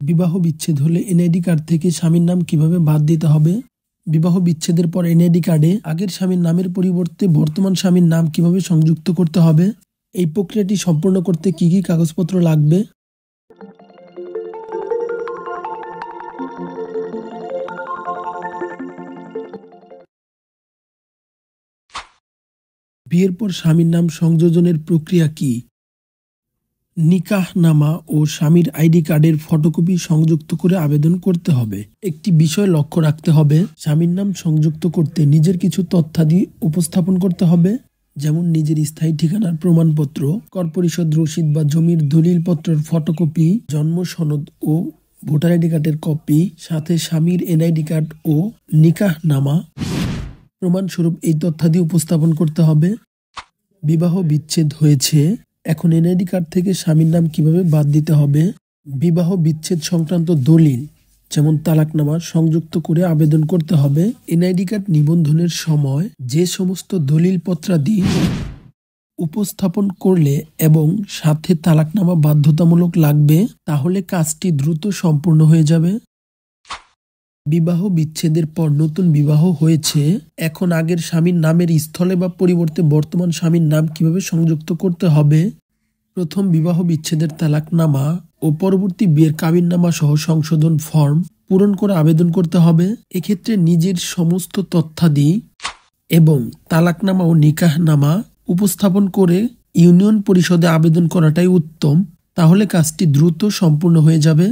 বিবাহ বিচ্ছেদ হলে এনআইডি কার্ড থেকে স্বামীর নাম কিভাবে বাদ দিতে হবে? বিবাহ বিচ্ছেদের পর এনআইডি কার্ডে আগের স্বামীর নামের পরিবর্তে বর্তমান স্বামীর নাম কিভাবে সংযুক্ত করতে হবে? এই প্রক্রিয়াটি সম্পূর্ণ করতে কি কি কাগজপত্র লাগবে? বিয়ের পর স্বামীর নাম সংযোজনের প্রক্রিয়া কি? নিকাহনামা ও স্বামীর আইডি কার্ডের ফটোকপি সংযুক্ত করে আবেদন করতে হবে। একটি বিষয় লক্ষ্য রাখতে হবে, স্বামীর নাম সংযুক্ত করতে নিজের কিছু তথ্যাদি উপস্থাপন করতে হবে, যেমন নিজের স্থায়ী ঠিকানার প্রমাণপত্র, কর পরিশোধ রসিদ বা জমির দলিলপত্রের ফটোকপি, জন্ম সনদ ও ভোটার আইডি কার্ডের কপি, সাথে স্বামীর এনআইডি কার্ড ও নিকাহনামা প্রমাণস্বরূপ এই তথ্যাদি উপস্থাপন করতে হবে। বিবাহ বিচ্ছেদ হয়েছে, এখন এনআইডি কার্ড থেকে স্বামীর নাম কিভাবে বাদ দিতে হবে? বিবাহ বিচ্ছেদ সংক্রান্ত দলিল যেমন তালাকনামা সংযুক্ত করে আবেদন করতে হবে। এনআইডি কার্ড নিবন্ধনের সময় যে সমস্ত দলিলপত্রাদি উপস্থাপন করলে এবং সাথে তালাকনামা বাধ্যতামূলক লাগবে, তাহলে কাজটি দ্রুত সম্পূর্ণ হয়ে যাবে। বিবাহ বিচ্ছেদের পর নতুন বিবাহ হয়েছে, এখন আগের স্বামীর নামের স্থলে বা পরিবর্তে বর্তমান স্বামীর নাম কিভাবে সংযুক্ত করতে হবে? প্রথম বিবাহ বিচ্ছেদের তালাকনামা ও পরবর্তী বিয়ের কাবিননামা সহ সংশোধন ফর্ম পূরণ করে আবেদন করতে হবে। এক্ষেত্রে নিজের সমস্ত তথ্যাদি এবং তালাকনামা ও নিকাহনামা উপস্থাপন করে ইউনিয়ন পরিষদে আবেদন করাটাই উত্তম, তাহলে কাজটি দ্রুত সম্পূর্ণ হয়ে যাবে।